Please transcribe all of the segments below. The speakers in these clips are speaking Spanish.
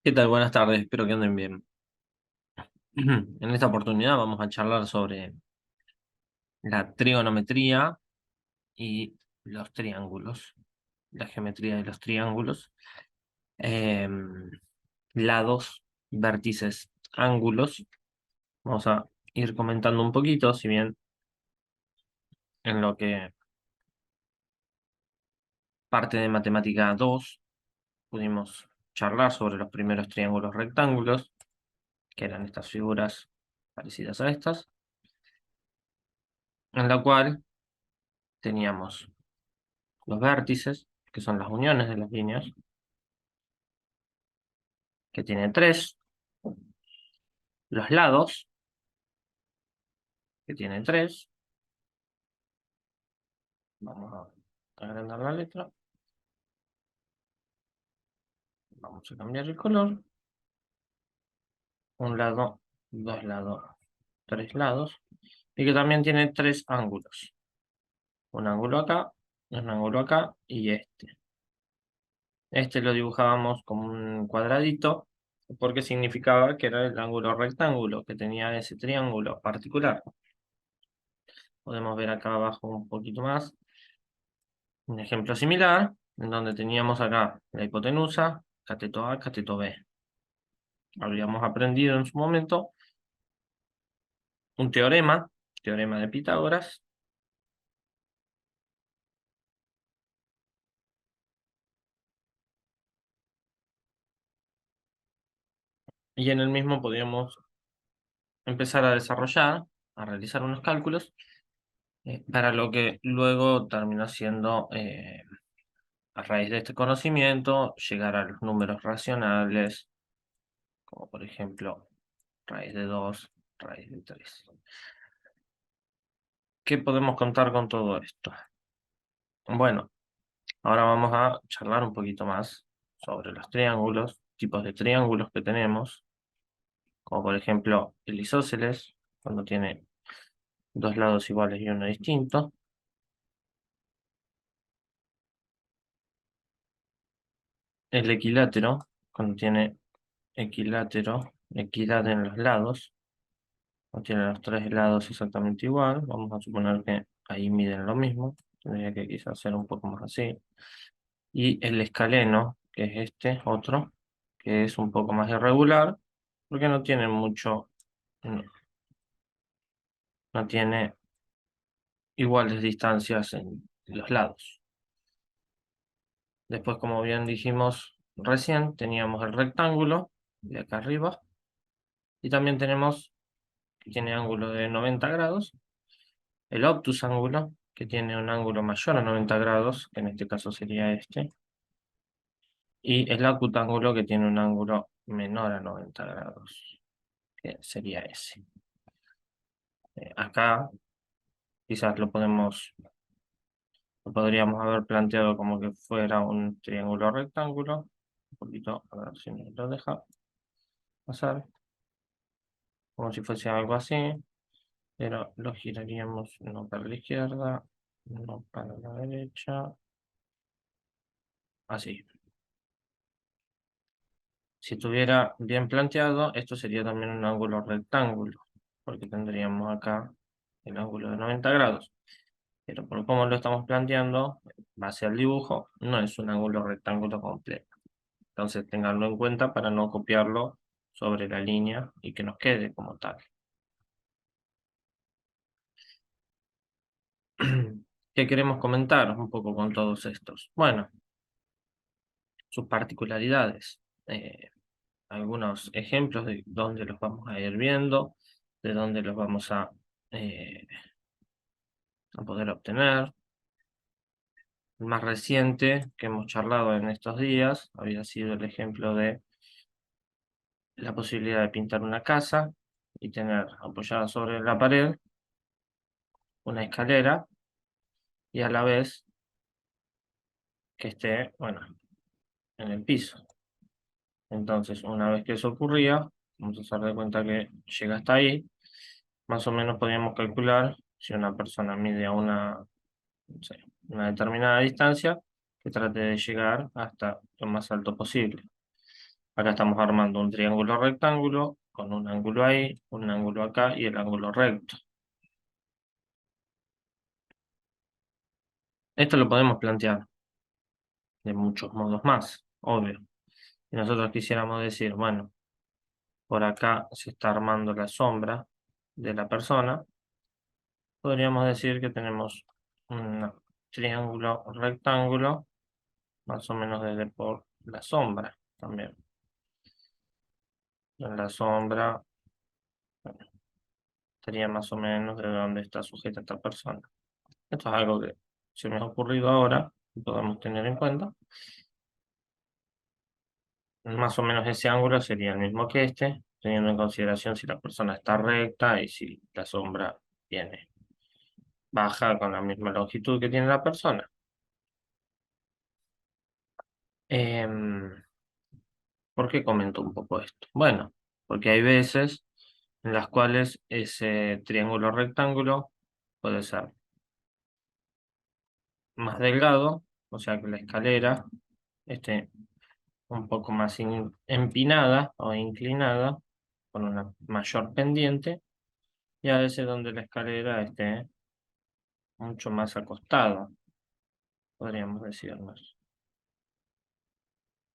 ¿Qué tal? Buenas tardes, espero que anden bien. En esta oportunidad vamos a charlar sobre la trigonometría y los triángulos, la geometría de los triángulos, em, lados, vértices, ángulos. Vamos a ir comentando un poquito, si bien en lo que parte de matemática 2 pudimos charlar sobre los primeros triángulos rectángulos, que eran estas figuras parecidas a estas, en la cual teníamos los vértices, que son las uniones de las líneas, que tiene tres, los lados, que tiene tres, vamos a agrandar la letra, vamos a cambiar el color, un lado, dos lados, tres lados, y que también tiene tres ángulos, un ángulo acá, un ángulo acá y este. Este lo dibujábamos como un cuadradito, porque significaba que era el ángulo rectángulo que tenía ese triángulo particular. Podemos ver acá abajo un poquito más. Un ejemplo similar, en donde teníamos acá la hipotenusa, cateto A, cateto B. Habíamos aprendido en su momento un teorema, teorema de Pitágoras, y en el mismo podíamos empezar a desarrollar, a realizar unos cálculos, para lo que luego terminó siendo, a raíz de este conocimiento, llegar a los números racionales, como por ejemplo raíz de 2, raíz de 3. ¿Qué podemos contar con todo esto? Bueno, ahora vamos a charlar un poquito más sobre los triángulos, tipos de triángulos que tenemos, como por ejemplo el isósceles, cuando tiene dos lados iguales y uno distinto. El equilátero, cuando tiene equilátero, equidad en los lados, no tiene los tres lados exactamente igual. Vamos a suponer que ahí miden lo mismo. Tendría que quizás ser un poco más así. Y el escaleno, que es este otro, que es un poco más irregular, porque no tiene mucho, no, no tiene iguales distancias en los lados. Después, como bien dijimos recién, teníamos el rectángulo de acá arriba, y también tenemos que tiene ángulo de 90 grados, el obtus ángulo, que tiene un ángulo mayor a 90 grados, que en este caso sería este, y el acutángulo, que tiene un ángulo menor a 90 grados, que sería ese. Acá quizás lo podríamos haber planteado como que fuera un triángulo rectángulo. Un poquito, a ver si me lo deja pasar. Como si fuese algo así, pero lo giraríamos no para la izquierda, no para la derecha, así. Si estuviera bien planteado, esto sería también un ángulo rectángulo, porque tendríamos acá el ángulo de 90 grados. Pero por cómo lo estamos planteando, base al dibujo, no es un ángulo rectángulo completo. Entonces tenganlo en cuenta para no copiarlo sobre la línea y que nos quede como tal. ¿Qué queremos comentar un poco con todos estos? Bueno, sus particularidades. Algunos ejemplos de dónde los vamos a ir viendo, de dónde los vamos a poder obtener. El más reciente que hemos charlado en estos días había sido el ejemplo de la posibilidad de pintar una casa y tener apoyada sobre la pared una escalera y a la vez que esté, bueno, en el piso. Entonces, una vez que eso ocurría, vamos a hacer de cuenta que llega hasta ahí, más o menos podríamos calcular si una persona mide a no sé, una determinada distancia, que trate de llegar hasta lo más alto posible. Acá estamos armando un triángulo rectángulo con un ángulo ahí, un ángulo acá y el ángulo recto. Esto lo podemos plantear de muchos modos más, obvio. Si nosotros quisiéramos decir, bueno, por acá se está armando la sombra de la persona, podríamos decir que tenemos un triángulo rectángulo, más o menos desde por la sombra también. En la sombra sería más o menos de donde está sujeta esta persona. Esto es algo que se me ha ocurrido ahora y podemos tener en cuenta. Más o menos ese ángulo sería el mismo que este, teniendo en consideración si la persona está recta y si la sombra viene baja con la misma longitud que tiene la persona. ¿Por qué comento un poco esto? Bueno, porque hay veces en las cuales ese triángulo rectángulo puede ser más delgado, o sea que la escalera esté un poco más empinada o inclinada, con una mayor pendiente, y a veces donde la escalera esté mucho más acostada, podríamos decirnos,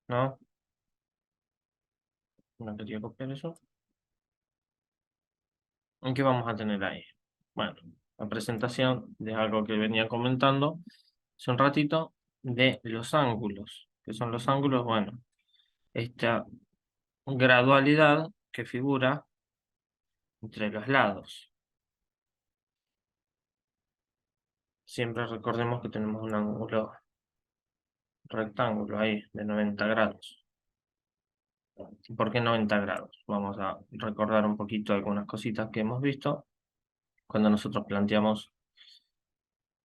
¿no? No quería copiar eso. ¿En qué vamos a tener ahí? Bueno, la presentación de algo que venía comentando hace un ratito, de los ángulos. ¿Qué son los ángulos? Bueno, esta gradualidad que figura entre los lados. Siempre recordemos que tenemos un ángulo rectángulo ahí de 90 grados. ¿Por qué 90 grados? Vamos a recordar un poquito algunas cositas que hemos visto cuando nosotros planteamos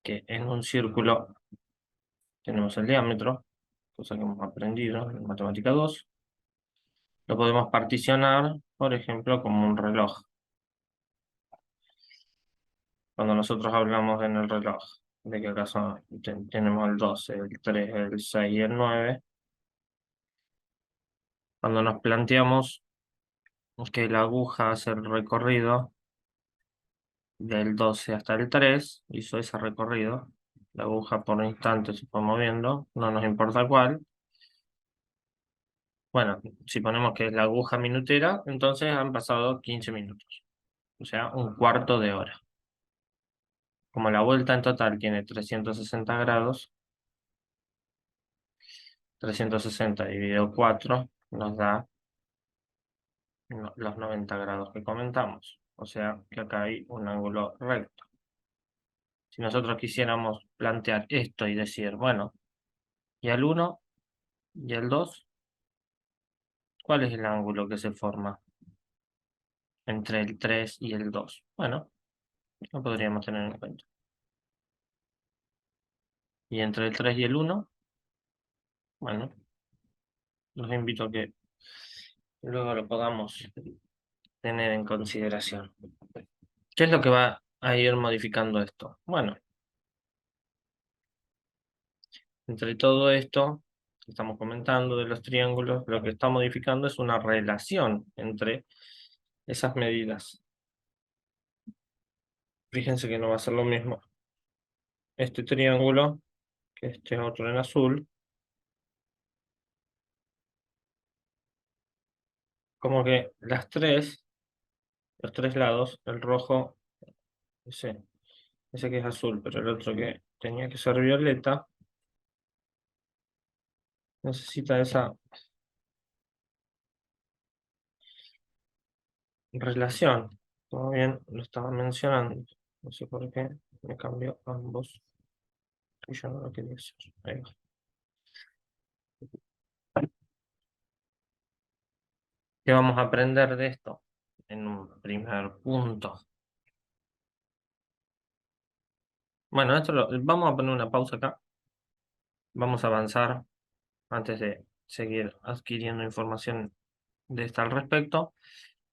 que en un círculo tenemos el diámetro, cosa que hemos aprendido en matemática 2. Lo podemos particionar, por ejemplo, como un reloj. Cuando nosotros hablamos en el reloj, de que acá tenemos el 12, el 3, el 6 y el 9, cuando nos planteamos que la aguja hace el recorrido del 12 hasta el 3, hizo ese recorrido, la aguja por instante se fue moviendo, no nos importa cuál. Bueno, si ponemos que es la aguja minutera, entonces han pasado 15 minutos, o sea, un cuarto de hora. Como la vuelta en total tiene 360 grados, 360 dividido 4 nos da los 90 grados que comentamos. O sea que acá hay un ángulo recto. Si nosotros quisiéramos plantear esto y decir, bueno, y el 1 y el 2, ¿cuál es el ángulo que se forma entre el 3 y el 2? Bueno, lo podríamos tener en cuenta. Y entre el 3 y el 1, bueno, los invito a que luego lo podamos tener en consideración. ¿Qué es lo que va a ir modificando esto? Bueno, entre todo esto que estamos comentando de los triángulos, lo que está modificando es una relación entre esas medidas. Fíjense que no va a ser lo mismo este triángulo que este otro en azul. Como que los tres lados, el rojo, ese que es azul, pero el otro que tenía que ser violeta, necesita esa relación. Como bien lo estaba mencionando. No sé por qué me cambió ambos. Y yo no lo quería hacer. Ahí va. ¿Qué vamos a aprender de esto? En un primer punto. Bueno, vamos a poner una pausa acá. Vamos a avanzar antes de seguir adquiriendo información de esta al respecto.